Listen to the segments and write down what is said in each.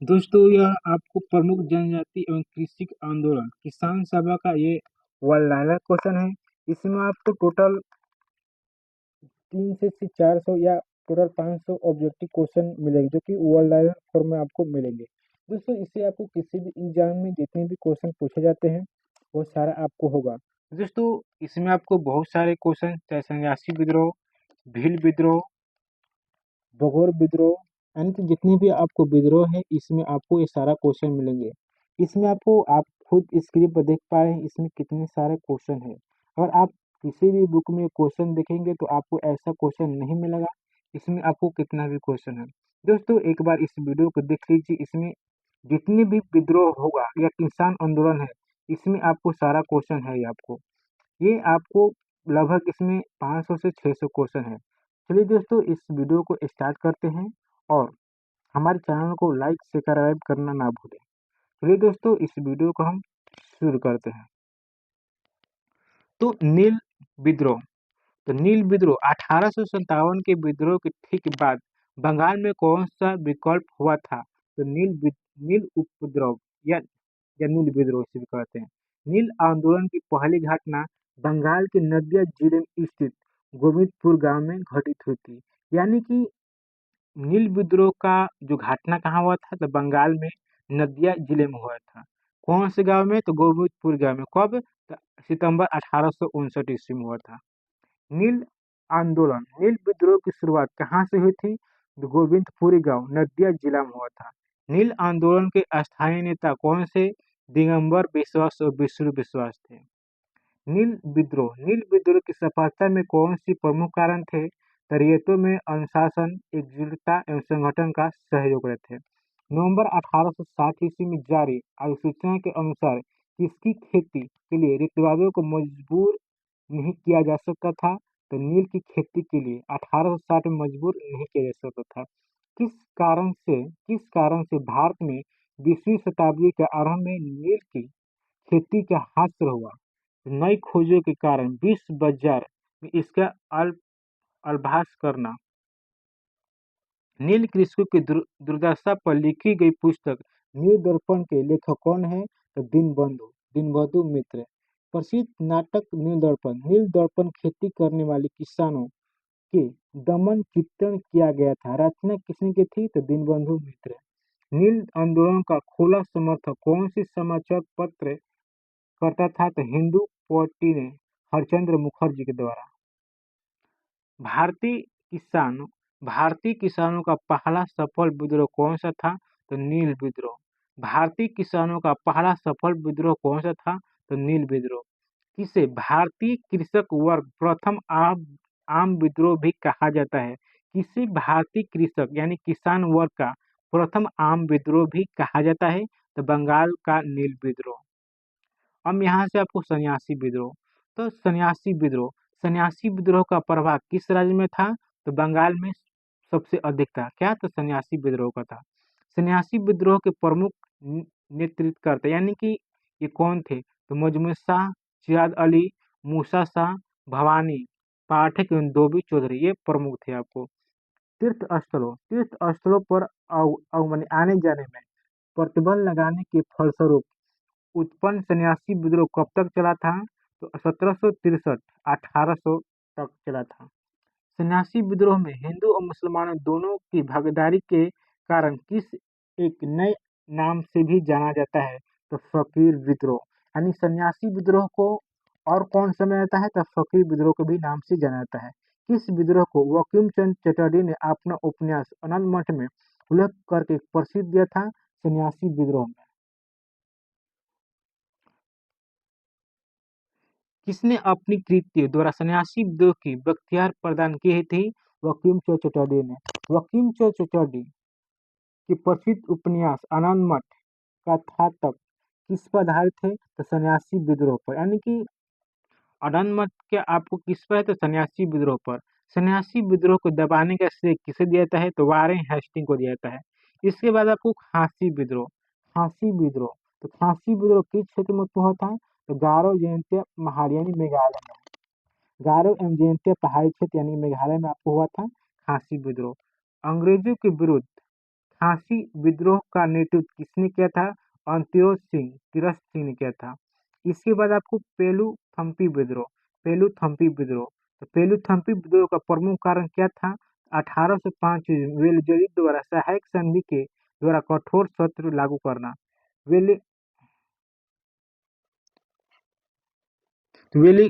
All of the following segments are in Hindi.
दोस्तों यह आपको प्रमुख जनजाति एवं कृषि आंदोलन किसान सभा का ये वन लाइनर क्वेश्चन है। इसमें आपको टोटल 300 से 400 या टोटल 500 ऑब्जेक्टिव क्वेश्चन मिलेंगे जो कि वन लाइनर फॉर्म में आपको मिलेंगे। दोस्तों इससे आपको किसी भी एग्जाम में जितने भी क्वेश्चन पूछे जाते हैं वो सारा आपको होगा। दोस्तों इसमें आपको बहुत सारे क्वेश्चन चाहे सन्यासी विद्रोह, भील विद्रोह, बघौर विद्रोह यानी कि जितने भी आपको विद्रोह है इसमें आपको ये सारा क्वेश्चन मिलेंगे। इसमें आपको आप खुद स्क्रीन पर देख पा रहे हैं इसमें कितने सारे क्वेश्चन है। अगर आप किसी भी बुक में क्वेश्चन देखेंगे तो आपको ऐसा क्वेश्चन नहीं मिलेगा इसमें आपको कितना भी क्वेश्चन है। दोस्तों एक बार इस वीडियो को देख लीजिए, इसमें जितने भी विद्रोह होगा या किसान आंदोलन है इसमें आपको सारा क्वेश्चन है। ये आपको लगभग इसमें 500 से 600 क्वेश्चन है। चलिए दोस्तों इस वीडियो को स्टार्ट करते हैं और हमारे चैनल को लाइक सब्सक्राइब करना ना भूलें। चलिए दोस्तों इस वीडियो को हम शुरू करते हैं। तो नील विद्रोह, तो नील विद्रोह 1857 के विद्रोह के ठीक बाद बंगाल में कौन सा विकल्प हुआ था? तो नील उपद्रव या नील विद्रोह इसे भी कहते हैं। नील आंदोलन की पहली घटना बंगाल के नदिया जिले में स्थित गोविंदपुर गांव में घटित हुई थी। यानी कि नील विद्रोह का जो घटना कहाँ हुआ था? तो बंगाल में नदिया जिले में हुआ था। कौन से गांव में? तो गोविंदपुर गांव में। कब? तो सितंबर 1859 ईस्वी में हुआ था। नील आंदोलन, नील विद्रोह की शुरुआत कहाँ से हुई थी? तो गोविंदपुरी गांव नदिया जिला में हुआ था। नील आंदोलन के स्थानीय नेता कौन से? दिगंबर विश्वास और विष्णु विश्वास थे। नील विद्रोह की सफलता में कौन सी प्रमुख कारण थे? तरियतों में अनुशासन, एकजुटता एवं संगठन का सहयोग रहे थे। नवंबर 1860 ईस्वी में जारी अधिसूचना के अनुसार किसकी खेती के लिए ऋतुवादियों को मजबूर नहीं किया जा सकता था? तो नील की खेती के लिए 1860 में मजबूर नहीं किया जा सकता था। किस कारण से भारत में 20वीं शताब्दी के आरंभ में नील की खेती का हासिल हुआ? नई खोजों के कारण विश्व बाजार में इसका आभास करना। नील कृषकों की दुर्दशा पर लिखी गई पुस्तक नील दर्पण के लेखक कौन है? तो दीनबंधु मित्र। प्रसिद्ध नाटक नील दर्पण खेती करने वाले किसानों के दमन चित्रण किया गया था। रचना किसने की थी? तो दीनबंधु मित्र। नील आंदोलन का खुला समर्थक कौन सी समाचार पत्र करता था? तो हिंदू पोटी ने हरचंद्र मुखर्जी के द्वारा। भारतीय किसानों भारतीय किसानों का पहला सफल विद्रोह कौन सा था? तो नील विद्रोह। भारतीय किसानों का पहला सफल विद्रोह कौन सा था? तो नील विद्रोह। किसे भारतीय कृषक वर्ग प्रथम आम विद्रोह भी कहा जाता है? किसे भारतीय कृषक यानी किसान वर्ग का प्रथम आम विद्रोह भी कहा जाता है? तो बंगाल का नील विद्रोह। अब यहाँ से आपको सन्यासी विद्रोह, तो सन्यासी विद्रोह का प्रभाव किस राज्य में था? तो बंगाल में सबसे अधिक था। क्या? तो सन्यासी विद्रोह का था। सन्यासी विद्रोह के प्रमुख नेतृत्वकर्ता यानी कि ये कौन थे? तो मजमू शाह, सिराज अली, मूसा शाह, भवानी पाठक एवं धोबी चौधरी ये प्रमुख थे। आपको तीर्थ स्थलों पर माने आने जाने में प्रतिबंध लगाने के फलस्वरूप उत्पन्न सन्यासी विद्रोह कब तक चला था? तो 1763 1800 तक चला था। सन्यासी विद्रोह में हिंदू और मुसलमानों दोनों की भागीदारी के कारण किस एक नए नाम से भी जाना जाता है? तो फकीर विद्रोह। यानी सन्यासी विद्रोह को और कौन सा जाना जाता है? तो फकीर विद्रोह के भी नाम से जाना जाता है। किस विद्रोह को बंकिम चंद्र चटर्जी ने अपना उपन्यास आनंद मठ में उल्लेख करके प्रसिद्ध दिया था? सन्यासी विद्रोह में। किसने अपनी कृतियों द्वारा सन्यासी विद्रोह की बख्तियार प्रदान की थी? बंकिम चंद्र चटर्जी ने। बंकिम चंद्र चटर्जी के प्रसिद्ध उपन्यास आनंद मठ का था तक किस पर आधारित थे? तो सन्यासी विद्रोह पर। यानी कि आनंद मठ के आपको किस पर है? तो सन्यासी विद्रोह पर। सन्यासी विद्रोह को दबाने का श्रेय किसे दिया जाता है? तो वारेन हेस्टिंग को दिया जाता है। इसके बाद आपको खांसी विद्रोह। खांसी विद्रोह, तो खांसी विद्रोह किस क्षेत्र में उत्पन्न हुआ था? तो गारो जयंतिया पहाड़ी यानी मेघालय में। गारो एवं जयंतिया पहाड़ी क्षेत्र यानी मेघालय में आपको हुआ था खांसी विद्रोह। अंग्रेजों के विरुद्ध खासी विद्रोह का नेतृत्व किसने किया था? अंत्योदय सिंह तीरथ सिंह ने किया था। इसके बाद आपको पेलू थम्पी विद्रोह। तो पेलू थम्पी विद्रोह का प्रमुख कारण क्या था? 1805 में वेलजली द्वारा सहायक संधि के द्वारा कठोर शर्त लागू करना। वेले वेली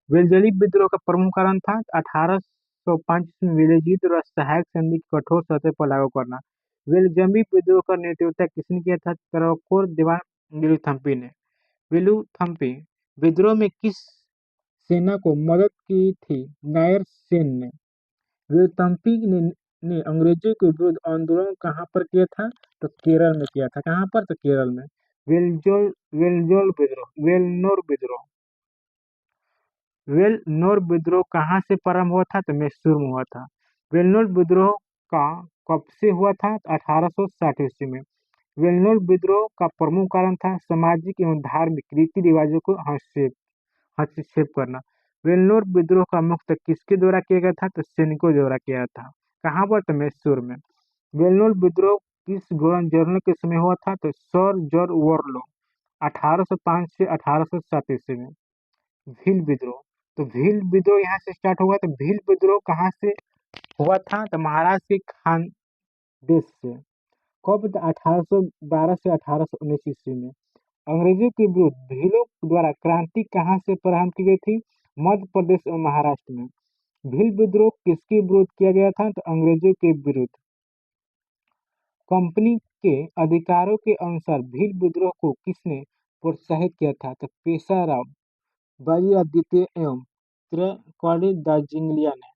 वेलजली विद्रोह का प्रमुख कारण था 1805 में वेलजली द्वारा सहायक संधि की कठोर शर्तें पर लागू करना। वेलजली विद्रोह का नेतृत्व किसने किया था? तरकोर दीवान वेलुथम्पी ने। वेलुथम्पी विद्रोह में किस सेना को मदद की थी? नायर सेन ने। वेलुथम्पी ने अंग्रेजों के विरुद्ध आंदोलन कहाँ पर किया था? तो केरल में किया था। कहाँ पर? तो केरल में। वेलनोर विद्रोह वेलनोर विद्रोह कहाँ से प्रारंभ हुआ था? तो मैसूर में हुआ था। वेलनोर विद्रोह का कब से हुआ था? 1860 ईस्वी में। वेलनोर विद्रोह का प्रमुख कारण था सामाजिक एवं धार्मिक रीति रिवाजों को हस्तक्षेप करना। वेलनोर विद्रोह का मुख्य किसके द्वारा किया गया था? तो सैनिकों द्वारा किया था। कहाँ पर? तो मैसूर में। वेलनोर विद्रोह किस गवर्नर जनरल के समय हुआ था? तो सर जॉर्ज वॉरलो 1805 से 1807 ईस्वी में। भील विद्रोह। तो भील विद्रोह यहाँ से स्टार्ट हुआ। तो भील विद्रोह कहाँ से हुआ था? तो महाराष्ट्र के खानदेश से। कब? तो 1812 से 1819 ईस्वी में। अंग्रेजों के विरुद्ध भीलों द्वारा क्रांति कहाँ से प्रारंभ की गई थी? मध्य प्रदेश और महाराष्ट्र में। भील विद्रोह किसके विरुद्ध किया गया था? तो अंग्रेजों के विरुद्ध। कंपनी के अधिकारों के अनुसार भील विद्रोह को किसने प्रोत्साहित किया था? तो पेशाराव बलियादित्य एवं त्रिकॉर्डी दार्जिलिंगिया ने।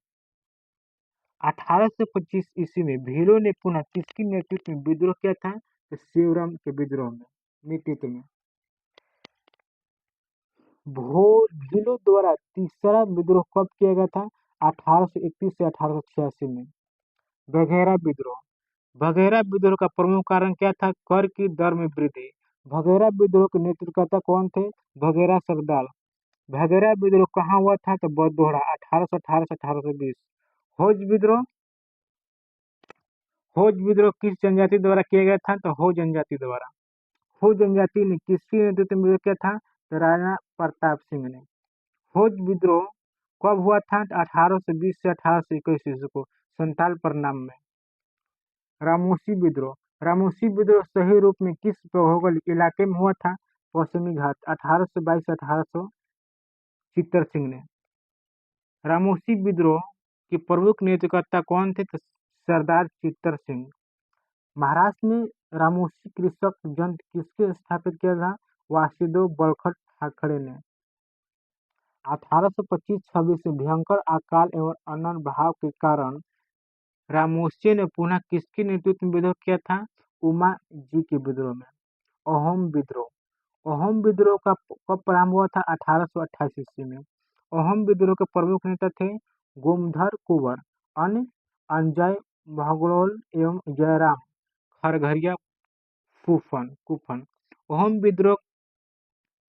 1825 ईस्वी में भीलों ने पुनः किसके नेतृत्व में विद्रोह किया था? तो शिवराम के विद्रोह में नेतृत्व में। भीलों द्वारा तीसरा विद्रोह कब किया गया था? 1831 से 1886 में। बघेरा विद्रोह। बघेरा विद्रोह का प्रमुख कारण क्या था? कर की दर में वृद्धि। बघेरा विद्रोह के नेतृत्वकर्ता कौन थे? बघेरा सरदार। बघेरा विद्रोह कहाँ हुआ था? तो बड़दोहरा 1818 से 1820। होज विद्रोह। होज विद्रोह किस जनजाति द्वारा किया गया था? तो हो जनजाति द्वारा। हो जनजाति ने किसके नेतृत्व में विद्रोह किया था? तो राणा प्रताप सिंह ने। होज विद्रोह कब हुआ था? 1820 से 1821 ईस्वी को संताल परनाम में। रामोसी विद्रोह। रामोसी विद्रोह सही रूप में किस भौगोलिक इलाके में हुआ था? पश्चिमी घाट 1822 से 1800 चित्तर सिंह ने। रामोसी विद्रोह के प्रमुख नेतृत्वकर्ता कौन थे? तो सरदार चित्तर सिंह। महाराष्ट्र में रामोसी कृषक जंत किसके स्थापित किया था? वासुदेव बड़खट ठाकरे ने। 1825-26 में भयंकर अकाल एवं अनशन भाव के कारण रामोसी ने पुनः किसके नेतृत्व में विद्रोह किया था? उमा जी के विद्रोह में। अहोम विद्रोह। अहोम विद्रोह का कब प्रारंभ हुआ था? 1828 ईस्वी में। अहोम विद्रोह के प्रमुख नेता थे गोमधर कुंवर, अन्य अनजाय भगोल एवं जयराम खरघरिया कुफन। अहोम विद्रोह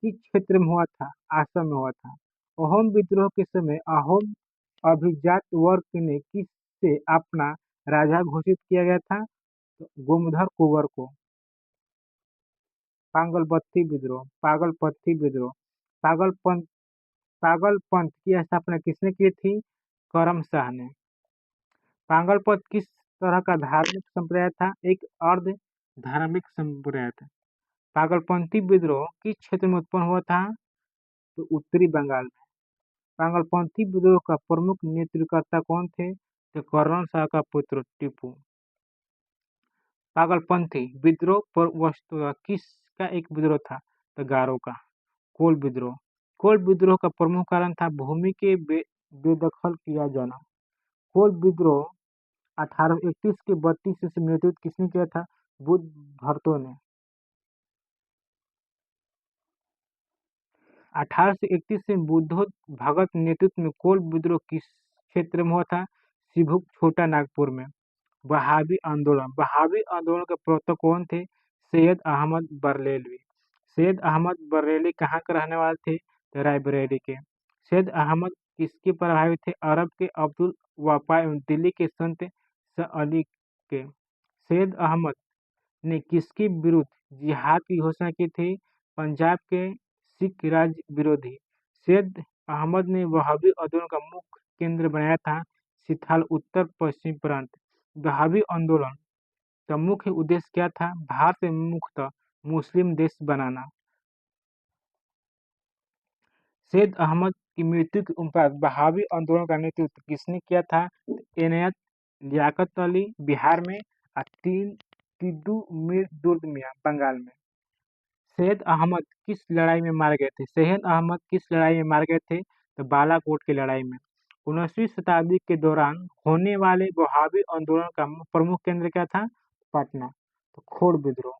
किस क्षेत्र में हुआ था? आसाम में हुआ था। अहोम विद्रोह के समय अहोम अभिजात वर्ग ने किस से अपना राजा घोषित किया गया था? तो गोमधर कुंवर को। पागलपंथी विद्रोह। पागलपंथ पागलपंथ की स्थापना किसने की थी? करम शाह ने। पागलपंथ किस तरह का धार्मिक संप्रदाय था? एक अर्ध धार्मिक संप्रदाय था। पागलपंथी विद्रोह किस क्षेत्र में उत्पन्न हुआ था? तो उत्तरी बंगाल में। पागलपंथी विद्रोह का प्रमुख नेतृत्वकर्ता कौन थे? तो करण शाह का पुत्र टीपू। पागलपंथी विद्रोह पर वस्तुतः किसका एक विद्रोह था? तो गारो का। कोल विद्रोह। कोल विद्रोह का प्रमुख कारण था भूमि के बेदखल किया जाना। कोल विद्रोह 1831 के 32 ईस्वी में नेतृत्व किसने किया था? बुद्ध भर्तों ने। 1831 में बुद्धो भगत नेतृत्व में कोल विद्रोह किस क्षेत्र में हुआ था? सिभुक छोटा नागपुर में। बहावी आंदोलन के प्रवक्ता कौन थे? सैयद अहमद बरेलवी। सैयद अहमद बरेलवी कहाँ के रहने वाले थे? तो रायबरेली के। सैयद अहमद किसके प्रभावी थे? अरब के अब्दुल वफा एवं दिल्ली के संत अली के। सैयद अहमद ने किसके विरुद्ध जिहाद की घोषणा की थी? पंजाब के सिख राज विरोधी। सैयद अहमद ने वहाबी आंदोलन का मुख्य केंद्र बनाया था सिथाल उत्तर पश्चिम प्रांत। वहाबी आंदोलन का मुख्य उद्देश्य क्या था? भारत में मुक्त मुस्लिम देश बनाना। सैयद अहमद की मृत्यु के उपरांत वहाबी आंदोलन का नेतृत्व किसने किया था? इनायत लियाकत अली बिहार में और तिद्दू मीर दुर्द मियां बंगाल में। सैयद अहमद किस लड़ाई में मारे गए थे? सैयद अहमद किस लड़ाई में मारे गए थे? तो बालाकोट की लड़ाई में। 19वीं शताब्दी के दौरान होने वाले वहाबी आंदोलन का प्रमुख केंद्र क्या था? पटना। तो खोड़ विद्रोह।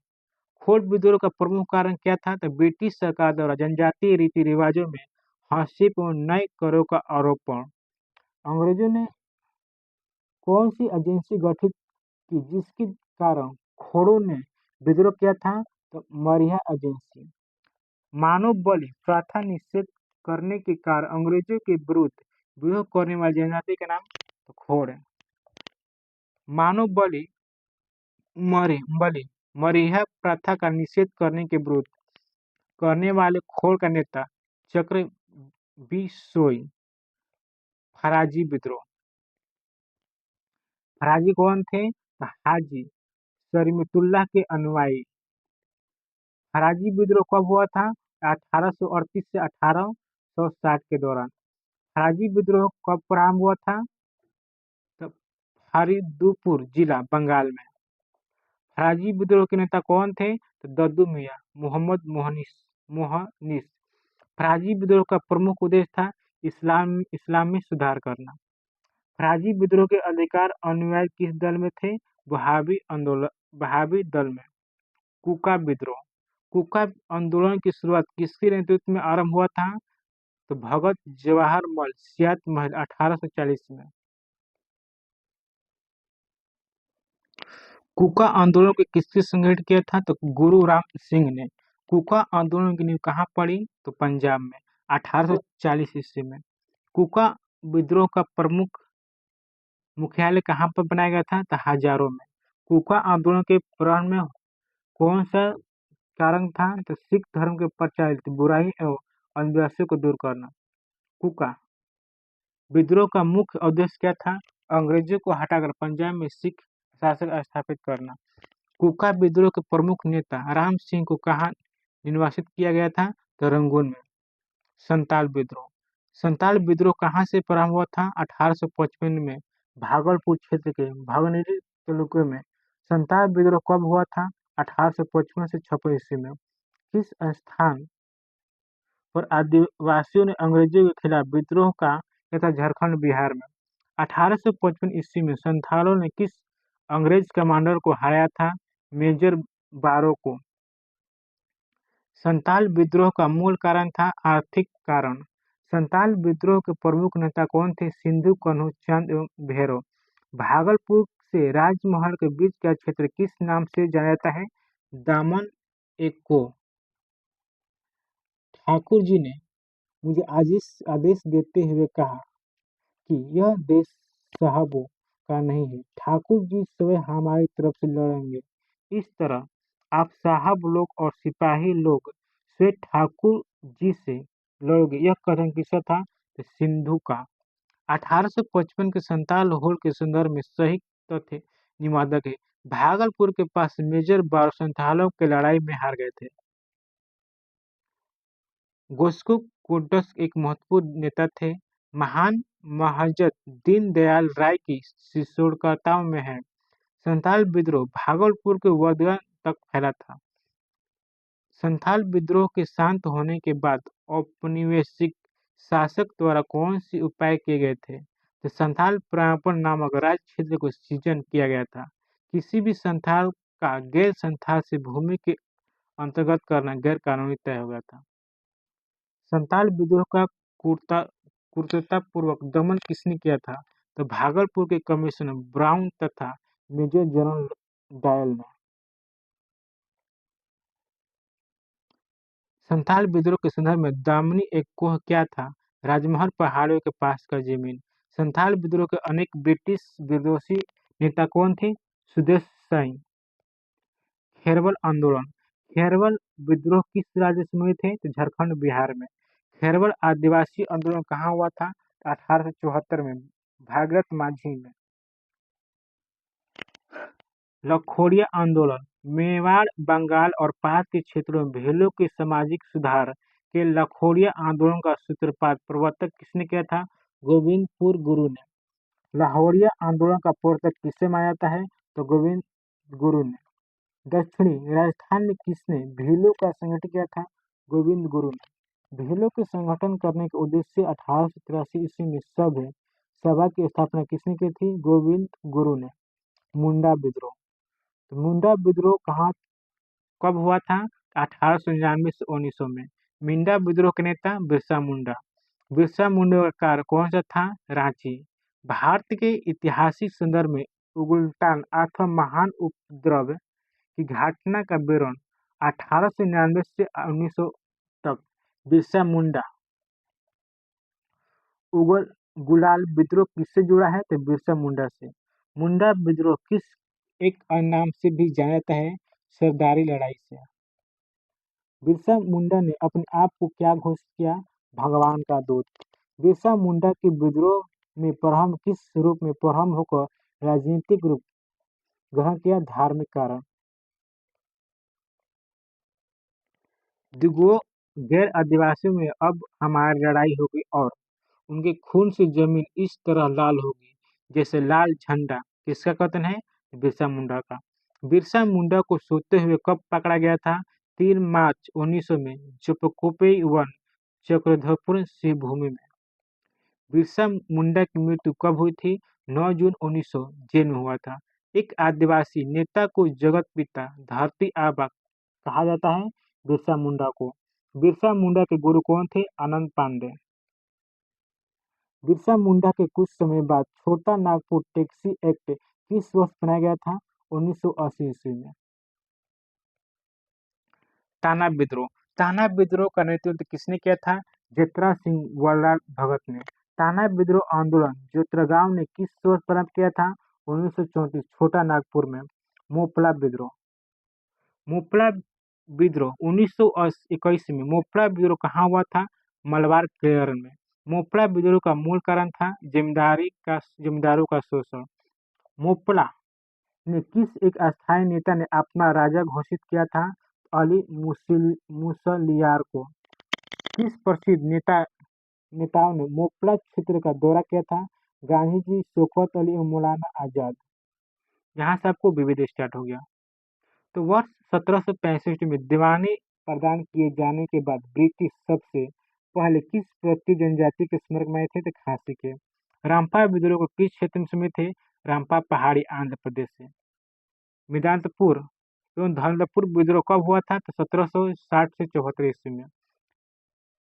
खोड़ विद्रोह का प्रमुख कारण क्या था? तो ब्रिटिश सरकार द्वारा जनजातीय रीति रिवाजों में हस्तक्षेप और नए करों का आरोपण। अंग्रेजों ने कौन सी एजेंसी गठित की जिसके कारण खोड़ों ने विद्रोह किया था? तो मरिया एजेंसी। मानव बलि प्रथा निषेध करने के कारण अंग्रेजों के विरुद्ध विद्रोह करने वाली जनजाति का नाम? तो खोड़ है। मानव बलि मरिया प्रथा का निषेध करने के विरुद्ध करने वाले खोड़ का नेता चक्र बिसोई। फराजी विद्रोह। फराजी कौन थे? तो हाजी शरीयतुल्लाह के अनुयायी। फराजी विद्रोह कब हुआ था? 1838 से 1860 के दौरान। फराजी विद्रोह कब प्रारंभ हुआ था? तो फरीदपुर जिला बंगाल में। फराजी विद्रोह के नेता कौन थे? तो दद्दू मियां मोहम्मद मोहनिस। फराजी विद्रोह का प्रमुख उद्देश्य था इस्लाम में सुधार करना। फराजी विद्रोह के अधिकार अनुयायी किस दल में थे? वहाबी दल में। कुका विद्रोह। कुका आंदोलन की शुरुआत किसके नेतृत्व में आरंभ हुआ था? तो भगत जवाहर मल सियात महल 1840 में। कुका आंदोलन को किसने संगठित किया था? तो गुरु राम सिंह ने। कुका आंदोलन की नींव कहाँ पड़ी? तो पंजाब में 1840 ईस्वी में। कुका विद्रोह का प्रमुख मुख्यालय कहाँ पर बनाया गया था? तो हजारों में। कुका आंदोलन के प्रारंभ में कौन सा कारण था? तो सिख धर्म के प्रचलित बुराई एवं अंधविश्वासों को दूर करना। कुका विद्रोह का मुख्य उद्देश्य क्या था? अंग्रेजों को हटाकर पंजाब में सिख शासन स्थापित करना। कुका विद्रोह के प्रमुख नेता राम सिंह को कहाँ निर्वासित किया गया था? तो रंगून में। संताल विद्रोह। संताल विद्रोह कहाँ से प्रारंभ हुआ था? 1855 में भागलपुर क्षेत्र के भगनेरी तालुके में। संताल विद्रोह कब हुआ था? 1855 से 56 ईस्वी में। किस स्थान पर आदिवासियों ने अंग्रेजों के खिलाफ विद्रोह का किया था? झारखंड बिहार में। 1855 ईस्वी में संथालों ने किस अंग्रेज कमांडर को हराया था? मेजर बारो को। संताल विद्रोह का मूल कारण था आर्थिक कारण। संताल विद्रोह के प्रमुख नेता कौन थे? सिंधु कन्हू चंद एवं भैरव। भागलपुर से राजमहल के बीच का क्षेत्र किस नाम से जाना जाता है? दामन एको। ठाकुर जी ने मुझे आदेश देते हुए कहा कि यह देश साहबों का नहीं है, ठाकुर जी स्वयं हमारी तरफ से लड़ेंगे। इस तरह आप साहब लोग और सिपाही लोग स्वयं ठाकुर जी से लड़ोगे, यह कथन किसका था? तो सिंधु का। 1855 के संताल होड़ के संदर्भ में सही तथ्य निवादक है। भागलपुर के पास मेजर बारो संथालों के लड़ाई में हार गए थे। गोस्को कोटस एक महत्वपूर्ण नेता थे। महान महजत दीनदयाल राय की शिष्योड़कताओं में है। संथाल विद्रोह भागलपुर के वर्दगन तक फैला था। संथाल विद्रोह के शांत होने के बाद औपनिवेशिक शासक द्वारा कौन से उपाय किए गए थे? तो संथाल प्रापण नामक राज्य क्षेत्र को सृजन किया गया था। किसी भी संथाल का गैर संथाल से भूमि के अंतर्गत करना गैर कानूनी तय हो गया था। संताल विद्रोह का क्रूरतापूर्वक दमन किसने किया था? तो भागलपुर के कमिश्नर ब्राउन तथा मेजर जनरल डायल ने। संथाल विद्रोह के संदर्भ में दामनी एक कोह क्या था? राजमहल पहाड़ियों के पास का जमीन। संथाल विद्रोह के अनेक ब्रिटिश विरोधी नेता कौन थे? सुदेश साई। खैरवल आंदोलन, खैरवल विद्रोह किस राज्य में हुए थे? तो झारखंड बिहार में। खैरवल आदिवासी आंदोलन कहाँ हुआ था? 1874 में भागीरथ माझी में। लखोरिया आंदोलन, मेवाड़, बंगाल और पास के क्षेत्रों में भेलों के सामाजिक सुधार के लखोरिया आंदोलन का सूत्रपात प्रवर्तक किसने किया था? गोविंदपुर गुरु ने। लाहौरिया आंदोलन का प्रवर्तक किसे माना जाता है? तो गोविंद गुरु ने। दक्षिणी राजस्थान में किसने भीलों का संगठन किया था? गोविंद गुरु ने। भीलों के संगठन करने के उद्देश्य 1883 ईस्वी में सभा की स्थापना किसने की थी? गोविंद गुरु ने। मुंडा विद्रोह, तो मुंडा विद्रोह कहाँ कब हुआ था? 1899 से 1900 में। मुंडा विद्रोह के नेता बिरसा मुंडा। बिरसा मुंडा का कार्य कौन सा था? रांची। भारत के ऐतिहासिक संदर्भ में उगुल्टान अथवा महान उपद्रव की घटना का विवरण 1899 से 1900 तक। बिरसा मुंडा उगल गुलाल विद्रोह किससे जुड़ा है? तो बिरसा मुंडा से। मुंडा विद्रोह किस एक अन्य नाम से भी जाना जाता है? सरदारी लड़ाई से। बिरसा मुंडा ने अपने आप को क्या घोषित किया? भगवान का दूत। बिरसा मुंडा के विद्रोह में प्रथम किस रूप में प्रथम होकर राजनीतिक रूप ग्रहण किया? धार्मिक कारण। दिगो गैर आदिवासियों में अब हमारी लड़ाई होगी और उनके खून से जमीन इस तरह लाल होगी जैसे लाल झंडा। किसका कथन है? बिरसा मुंडा का। बिरसा मुंडा को सोते हुए कब पकड़ा गया था? 3 मार्च 1900 में जोकोपई वन चक्रधरपुर सिंहभूमि में। बिरसा मुंडा की मृत्यु कब हुई थी? 9 जून 1900 जेल में हुआ था। एक आदिवासी नेता को जगत पिता धरती आबा कहा जाता है? बिरसा मुंडा को। बिरसा मुंडा के गुरु कौन थे? आनंद पांडे। बिरसा मुंडा के कुछ समय बाद छोटा नागपुर टैक्सी एक्ट किस वर्ष बनाया गया था? 1980 ईस्वी में। ताना विद्रोह, ताना विद्रोह का नेतृत्व किसने किया था? जतरा सिंह वल्लाल भगत ने। ताना विद्रोह आंदोलन जोतरागांव ने किस वर्ष प्रारंभ किया था? 1934 छोटा नागपुर में। मोपला विद्रोह, मोपला विद्रोह 1921 में। मोपला विद्रोह कहाँ हुआ था? मलबार केरल में। मोपला विद्रोह का मूल कारण था जमींदारों का शोषण। मोपला ने किस एक अस्थायी नेता ने अपना राजा घोषित किया था? अली मुसलियार को। किस प्रसिद्ध नेताओं ने मोपला क्षेत्र का दौरा किया था? गांधी जी, शौकत अली और मौलाना आजाद। यहाँ से आपको विविध स्टार्ट हो गया। तो वर्ष 1765 में दीवानी प्रदान किए जाने के बाद ब्रिटिश सबसे पहले किस भारतीय जनजाति के स्मारक बनाए थे? तो खांसी के। रामपा विद्रोह को किस क्षेत्र में समय थे? रामपा पहाड़ी आंध्र प्रदेश से। मिदांतपुर एवं धौलपुर विद्रोह कब हुआ था? तो 1760 से 74 ईस्वी में।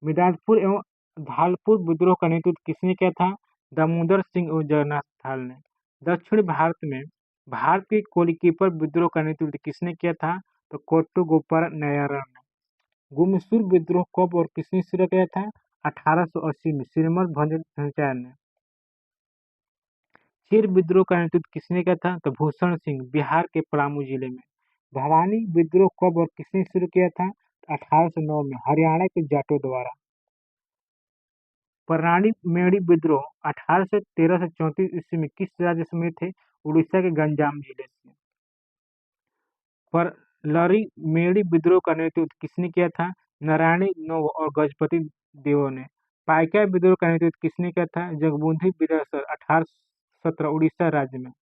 मिदांतपुर एवं धालपुर विद्रोह का नेतृत्व किसने किया था? दामोदर सिंह और जगन्नाथ थाल ने। दक्षिण भारत में भारत के कोलीकीपर विद्रोह का नेतृत्व किसने किया था? तो कोट्टुगोपर नायर ने। गुमसूर विद्रोह कब और किसने शुरू किया था? 1880 में श्रीमद भंडाचार्य ने। चीर विद्रोह का नेतृत्व किसने किया था? तो भूषण सिंह, बिहार के पलामू जिले में। भवानी विद्रोह कब और किसने शुरू किया था? 1809 में हरियाणा के जाटों द्वारा। परनाड़ी मेड़ी विद्रोह 1813 से 34 ईस्वी में किस राज्य में थे? उड़ीसा के गंजाम जिले से। पर लरी मेड़ी विद्रोह का नेतृत्व किसने किया था? नारायणी नोव और गजपति देवो ने। पाइका विद्रोह का नेतृत्व किसने किया था? जगबुंधी बिरासर 1817 उड़ीसा राज्य में।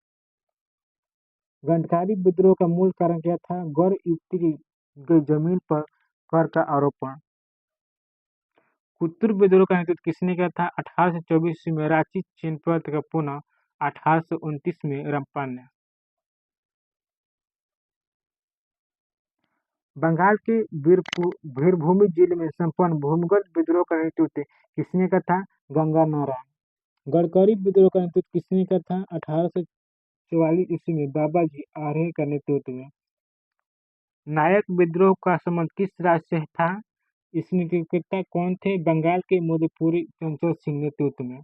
गंडकारी विद्रोह का मूल कारण क्या था? गौर युक्ति की जमीन पर कर का आरोपण। कुतुर विद्रोह का नेतृत्व किसने किया था? 1824 ईस्वी में रांची चेनपत का पुनः 1829 में रंपा ने। बंगाल के वीरभूमि जिले में संपन्न भूमिगत विद्रोह का नेतृत्व किसने किया था? गंगा नारायण। गडकरी विद्रोह का नेतृत्व किसने किया था? 1844 ईस्वी में बाबा जी आर्य का नेतृत्व में। नायक विद्रोह का संबंध किस राज्य से था? इसके नेतृत्वकर्ता कौन थे? बंगाल के मधुपुरी चंचल सिंह नेतृत्व में।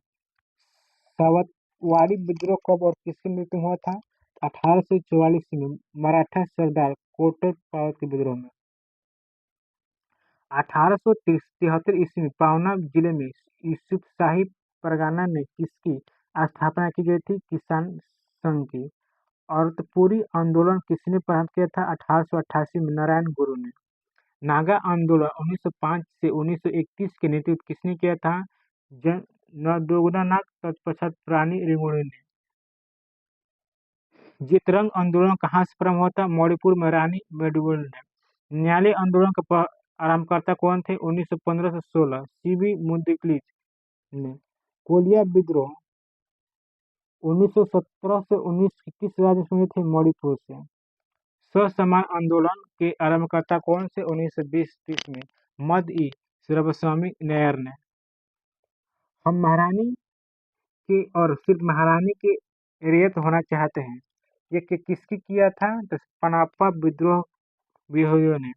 सावंतवाड़ी विद्रोह कब और किसके नेतृत्व में हुआ था? 1844 में मराठा सरदार कोटर पावत के विद्रोह में। 1873 ईस्वी में पावना जिले में यूसुफ शाही परगना में किसकी स्थापना की गई थी? किसान संघ की। और तो पूरी आंदोलन किसने प्रारंभ किया था? 1888 में नारायण गुरु ने। नागा आंदोलन 1905 से 1921 के नेतृत्व किसने किया था? नरदोगनाथ तत्पश्चात प्राणी रिंगुणे ने। जितरंग आंदोलन कहाँ से प्रारंभ हुआ था? मणिपुर में रानी मेडुगुल ने। न्यायालय आंदोलन का आरंभकर्ता कौन थे? 1915 से 16 सीबी मुदगली ने। कोलिया विद्रोह 1917 से 19 किस राज्य में थे? मणिपुर से। स्वसमान आंदोलन के आरंभकर्ता कौन से? 1920-30 में मद ई सर्वस्वामी नायर ने। हम महारानी के और सिर्फ महारानी के रियायत होना चाहते हैं, ये किसकी किया था? तो पनापा विद्रोहियों ने।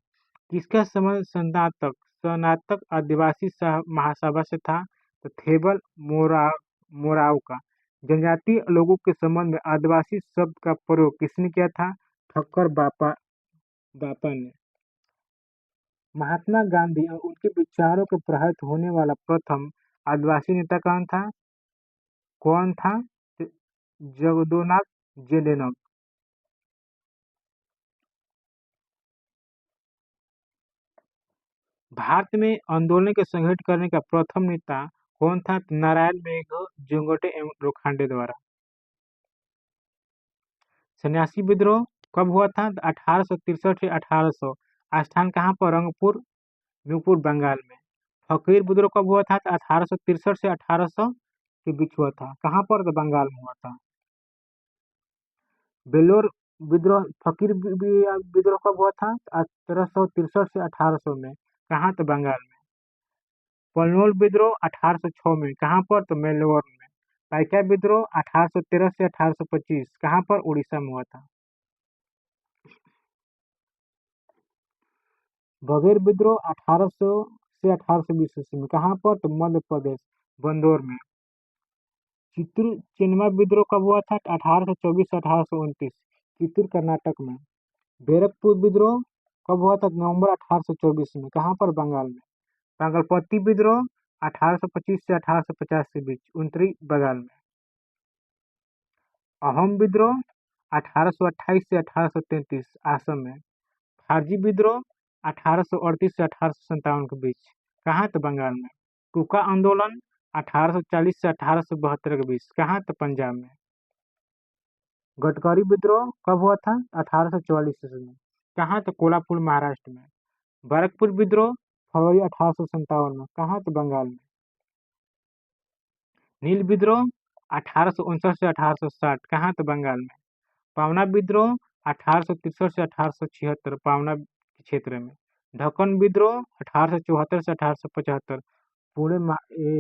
किसका संबंध स्नातक आदिवासी महासभा से था? तो थेबल मोराव का। जनजातीय लोगों के संबंध में आदिवासी शब्द का प्रयोग किसने किया था? ठक्कर बापा ने। महात्मा गांधी और उनके विचारों के प्रभावित होने वाला प्रथम आदिवासी नेता कौन था? जगदोनाथ जेडेनक। भारत में आंदोलन के संगठित करने का प्रथम नेता कौन था? नारायण मेघ जोंगटे एवं लोखंडे द्वारा। सन्यासी विद्रोह कब हुआ था? 1863 से 1800। स्थान कहाँ पर? रंगपुर बंगाल में। फकीर विद्रोह कब हुआ था? 1863 से 1800 के बीच हुआ था। कहाँ पर? तो बंगाल में हुआ था। बेलोर विद्रोह विद्रोह कब हुआ था? 1763 से 1800 में। कहाँ? तो बंगाल में। पलनोल विद्रोह 1806 में। कहाँ पर? तो मेलबोर्न में। पाइका विद्रोह 1813 से 1825। कहाँ पर? उड़ीसा में हुआ था। बघेल विद्रोह 1800 से 1820 ईस्वी में। कहाँ पर? तो मध्य प्रदेश बंदौर में। चित्तूर चिन्मय विद्रोह कब हुआ था? 1824 से 1829 चित्तूर कर्नाटक में। बैरकपुर विद्रोह कब हुआ था? नवंबर 1824 में। कहाँ पर? बंगाल में। पागलपत्ती विद्रोह 1825 से 1850 के बीच उत्तरी बंगाल में। अहोम विद्रोह 1828 से 1833 असम में। खारजी विद्रोह 1838 से 1857 के बीच। कहाँ? तो बंगाल में। कुका आंदोलन 1840 से 1872 के बीच। कहाँ? तो पंजाब में। गडकरी विद्रोह कब हुआ था? 1844 ईस्वी में। कहाँ? तो कोल्हापुर महाराष्ट्र में। बैरकपुर विद्रोह फरवरी 1857 में। कहाँ? तो बंगाल में। नील विद्रोह 1859 से 1860। कहाँ? तो बंगाल में। पावना विद्रोह 1863 से 1876 पावना क्षेत्र में। ढक्कन विद्रोह 1874 से 1875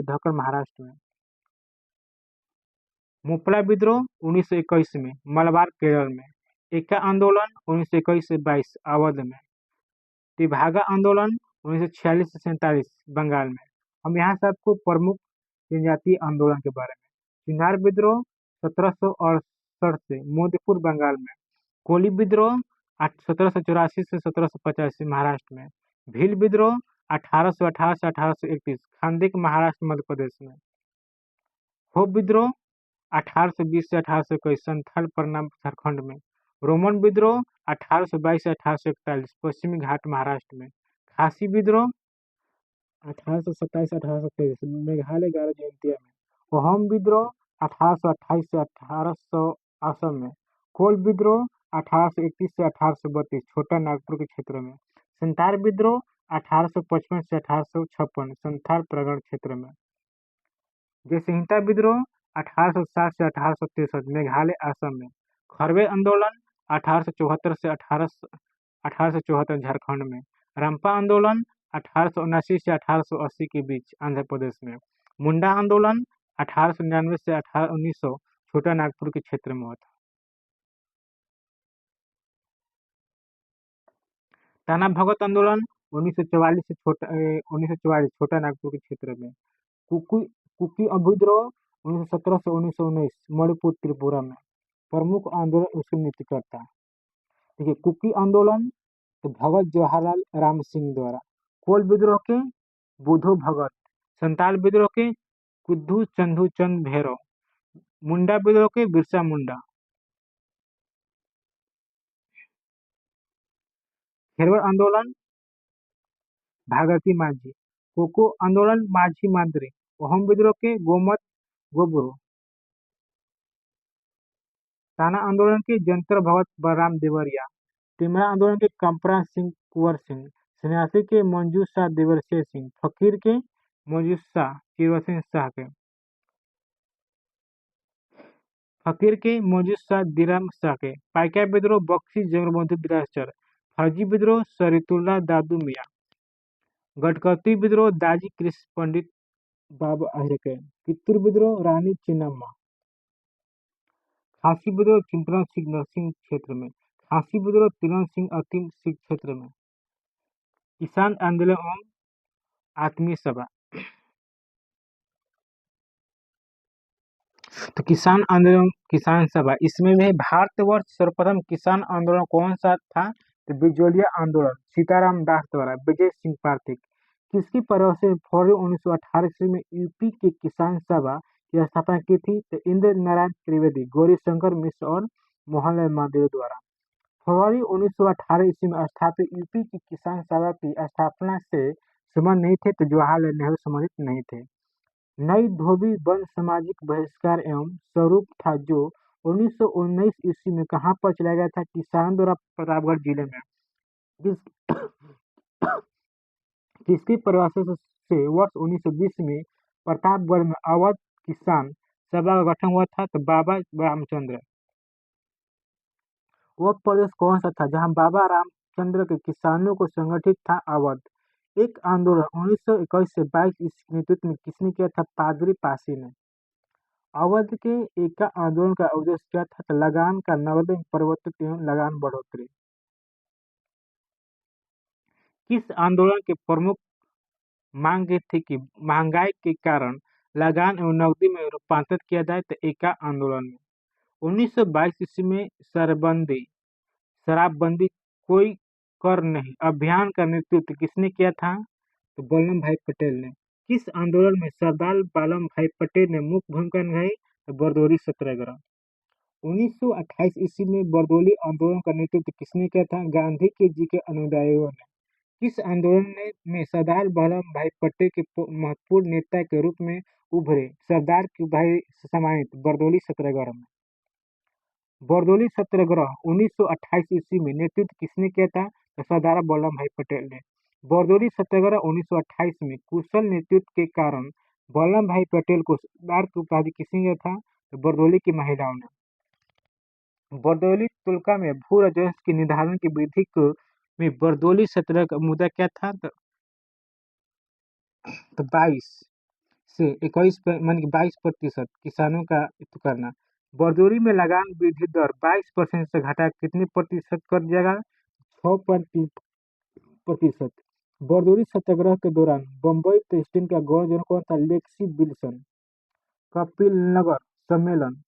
ढक्कन महाराष्ट्र में। मोपला विद्रोह 1921 में मलबार केरल में। एका आंदोलन 1921 से 22 अवध में। तिभागा आंदोलन 1946 से 47 बंगाल में। हम यहाँ से आपको प्रमुख जनजातीय आंदोलन के बारे में। चिनार विद्रोह 1768 से मोदीपुर बंगाल में। कोली विद्रोह 1784 से 1785 महाराष्ट्र में। भील विद्रोह 1818 से 1831 खानदेश महाराष्ट्र मध्य प्रदेश में। हो विद्रोह 1820 से 1821 संथाल परनाम झारखंड में। रोमन विद्रोह 1822 से 1841 पश्चिमी घाट महाराष्ट्र में। खासी विद्रोह 1827 1823 मेघालय गणराज्य जयंतिया में। अहोम विद्रोह 1828 से 1800 असम में। कोल विद्रोह 1831 से 1832 छोटा नागपुर के क्षेत्र में। संथाल विद्रोह 1855 से 1856 संथाल प्रगण क्षेत्र में। जयसंहिता विद्रोह 1860 से 1863 मेघालय असम में। खरवे आंदोलन 1874 से 1874 झारखंड में। रंपा आंदोलन 1879 से 1880 के बीच आंध्र प्रदेश में। मुंडा आंदोलन 1899 से 1900 छोटा नागपुर के क्षेत्र में हुआ था। टाना भगत आंदोलन 1944 से 1944 छोटा नागपुर के क्षेत्र में। कुकी विद्रोह 1917 से 1919 मणिपुर त्रिपुरा में। प्रमुख आंदोलन उसके नेतृत्व करता है। देखिए कुकी आंदोलन तो भगत जवाहरलाल राम सिंह द्वारा, कोल विद्रोह के बुधो भगत, संताल विद्रोह के कुद्दू चंदू चंद भैरव, मुंडा विद्रोह के बिरसा मुंडा, खेरवर आंदोलन भागवती माझी, कोको आंदोलन माझी मादरे, ओहम विद्रोह के गोमत गोबरो, ताना आंदोलन के जंतर भगत बलराम देवरिया, तिमरा आंदोलन के कंपरा सिंह कुंवर सिंह, सन्यासी के मंजू शाह देवरशेर सिंह, फकीर के मौजूद शाह चिरवसिंह शाह के, फकीर के मौजूद शाह दिराम शाह के, पाइका विद्रोह बख्शी जंगबंधु बिरासचर, फर्जी विद्रोह सरितुल्लाह दादू मियाँ, गटकती विद्रोह दाजी कृष्ण पंडित बाबा आहिर के, कित्तूर विद्रोह रानी चिन्नम्मा, खासी विद्रोह चिंतन सिंह नरसिंह क्षेत्र में, खासी विद्रोह तिरन सिंह अंतिम सिंह क्षेत्र में, किसान आंदोलन एवं आत्मीय सभा। तो किसान आंदोलन किसान सभा इसमें भी भारतवर्ष सर्वप्रथम किसान आंदोलन कौन सा था? तो बिजोलिया आंदोलन सीताराम दास द्वारा विजय सिंह पार्थिक, किसकी परवाह से फरवरी 1918 ईस्वी में यूपी के किसान सभा की स्थापना की थी? तो इंद्र नारायण त्रिवेदी, गौरी शंकर मिश्र और मोहनलाल मालवीय द्वारा। फरवरी 1918 ईस्वी में स्थापित यूपी की किसान सभा की स्थापना से संबंध नहीं थे, तो जवाहरलाल नेहरू संबंधित नहीं थे। नई धोबी वन सामाजिक बहिष्कार एवं स्वरूप था जो 1919 ईस्वी में कहाँ पर चलाया गया था? किसानों द्वारा प्रतापगढ़ जिले में। किसकी परिभाषा से वर्ष 1920 में प्रतापगढ़ में अवध किसान सभा का गठन हुआ था? तो बाबा रामचंद्र। वह प्रदेश कौन सा था जहां बाबा रामचंद्र के किसानों को संगठित था? अवध। एक आंदोलन 1921 से 22 इसके नेतृत्व में किसने किया था? पादरी पासी ने। अवध के एका आंदोलन का उद्देश्य क्या था? तो लगान का नगद में परिवर्तित एवं लगान बढ़ोतरी। किस आंदोलन के प्रमुख मांग ये थी कि महंगाई के कारण लगान एवं नकदी में रूपांतरित किया जाए? तो एका आंदोलन में। 1922 ईस्वी में शराबबंदी कोई कर नहीं अभियान का नेतृत्व किसने किया था? तो वल्लभ भाई पटेल ने। किस आंदोलन में सरदार वल्लभ भाई पटेल ने मुख्य भूमिका निभाई? तो बरदौली सत्याग्रह। 1928 ईस्वी में बरदौली आंदोलन का नेतृत्व किसने किया था? गांधी के जी के अनुयायियों ने। किस आंदोलन में सरदार वल्लभ भाई पटेल के महत्वपूर्ण नेता के रूप में उभरे? सरदार के भाई सम्मानित बरदौली सत्याग्रह में। बरदौली सत्याग्रह 1928 ईस्वी में नेतृत्व किसने किया था? तो सरदार वल्लभ भाई पटेल ने। बरदौली सत्याग्रह 1928 में कुशल नेतृत्व के कारण वल्लभ भाई पटेल को सरदार की उपाधि किसने दिया था? तो बरदौली की महिलाओं ने। बरदौली तुलका में भू राजस्व के निर्धारण की विधि को में बरदौली सत्याग्रह का मुद्दा क्या था? तो 22 से 21 मान 22% किसानों का करना। बरदौली में लगान वृद्धि दर 22% से घटा कितने प्रतिशत कर दिया? 6%। बरदौली सत्याग्रह के दौरान बम्बई प्रेसिडेंट का गवर्नर कौन था? Lexi Wilson. कपिलनगर सम्मेलन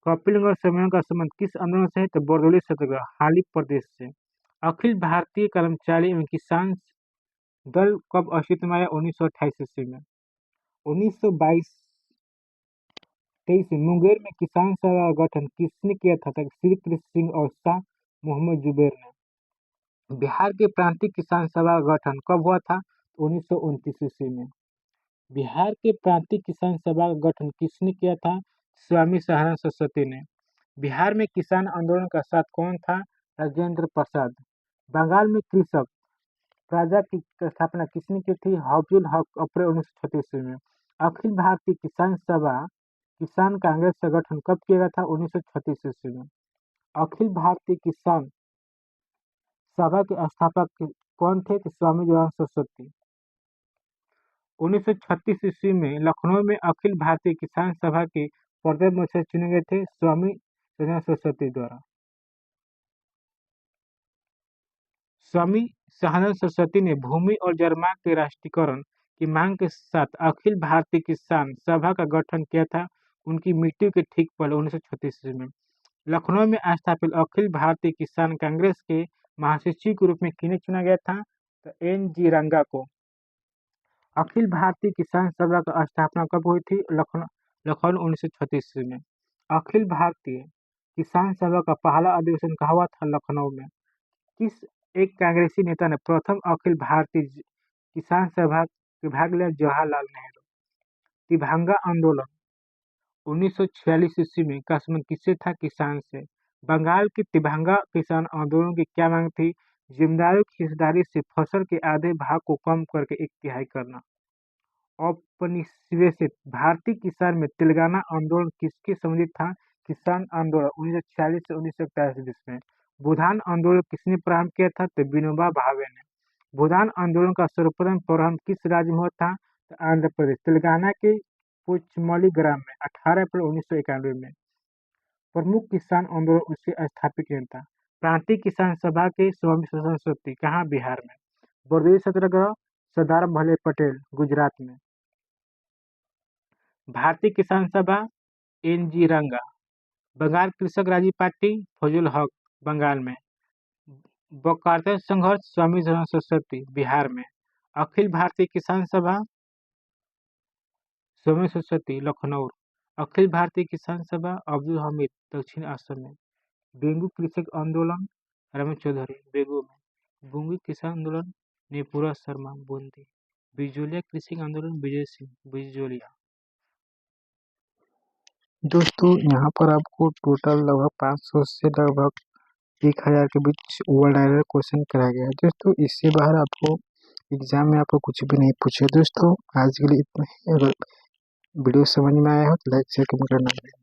कपिलनगर सम्मेलन का संबंध किस आंदोलन से है? तो बरदौली सत्याग्रह हाली प्रदेश से। अखिल भारतीय कर्मचारी एवं किसान दल कब अस्तित्व में आया? 1928 ईस्वी में। 1922-23 में मुंगेर में किसान सभा का गठन किसने किया था? श्री कृष्ण सिंह और शाह मोहम्मद जुबैर ने। बिहार के प्रांतीय किसान सभा का गठन कब हुआ था? 1929 ईस्वी में। बिहार के प्रांतीय किसान सभा का गठन किसने किया था? स्वामी सहानंद सरस्वती ने। बिहार में किसान आंदोलन का साथ कौन था? राजेंद्र प्रसाद। बंगाल में कृषक राजा की स्थापना किसने की थी? हफीजुल हक अप्रैल 1936 ईस्वी में। अखिल भारतीय किसान सभा किसान कांग्रेस का गठन कब किया गया था? 1936 ईस्वी में। अखिल भारतीय किसान सभा के स्थापक कौन थे? तो स्वामी जवाहर सरस्वती। 1936 ईस्वी में लखनऊ में अखिल भारतीय किसान सभा के प्रथम अध्यक्ष चुने गए थे स्वामी जवाहर सरस्वती द्वारा। स्वामी सहानंद सरस्वती ने भूमि और जलमार्ग के राष्ट्रीयकरण की मांग के साथ अखिल भारतीय किसान सभा का गठन किया था उनकी मृत्यु के ठीक पहले 1936 ईस्वी में लखनऊ में स्थापित अखिल भारतीय किसान कांग्रेस के महासचिव के रूप में किन्हें चुना गया था? तो N.G. रंगा को। अखिल भारतीय किसान सभा का स्थापना कब हुई थी? लखनऊ 1936 ईस्वी में। अखिल भारतीय किसान सभा का पहला अधिवेशन कहाँ हुआ था? लखनऊ में। किस एक कांग्रेसी नेता ने प्रथम अखिल भारतीय किसान सभा में भाग लिया? जवाहरलाल नेहरू। तिभंगा आंदोलन 1946 ईस्वी में का संबंध किससे था? किसान से। बंगाल की तिभंगा किसान आंदोलन की क्या मांग थी? जिम्मेदारों की हिस्सेदारी से फसल के आधे भाग को कम करके 1/3 करना। औपनिवेशिक भारतीय किसान में तेलंगाना आंदोलन किसके संबंधित था? किसान आंदोलन 1946 से 1941 में। भूदान आंदोलन किसने प्रारंभ किया था? तो विनोबा भावे ने। भूदान आंदोलन का सर्वप्रथम प्रारंभ किस राज्य में हुआ था? तो आंध्र प्रदेश। तेलंगाना के पोचमल्ली ग्राम में 18 अप्रैल 1991 में। प्रमुख किसान आंदोलन उसके स्थापित नेता। प्रांतीय किसान सभा के स्वामी सरस्वती कहाँ? बिहार में। बरदोई सत्याग्रह सरदार वल्लभ पटेल गुजरात में। भारतीय किसान सभा N.G. रंगा। बंगाल कृषक राज्य पार्टी फजल हक बंगाल में। बकायदा संघर्ष स्वामी सरस्वती बिहार में। अखिल भारतीय किसान सभा स्वामी सरस्वती लखनऊ। अखिल भारतीय किसान सभा अब्दुल हमीद दक्षिण असम में। बेंगू कृषक आंदोलन रमेश चौधरी बेगू में। बुंगी किसान आंदोलन नेपुरा शर्मा बूंदी। बिजोलिया कृषि आंदोलन विजय सिंह बिजोलिया। दोस्तों यहाँ पर आपको टोटल लगभग 500 से लगभग 1000 के बीच ओवल डायलर क्वेश्चन कराया गया है दोस्तों। इससे बाहर आपको एग्जाम में आपको कुछ भी नहीं पूछे दोस्तों। आज के लिए इतना ही। अगर वीडियो समझ में आया हो तो लाइक शेयर कमेंट करना।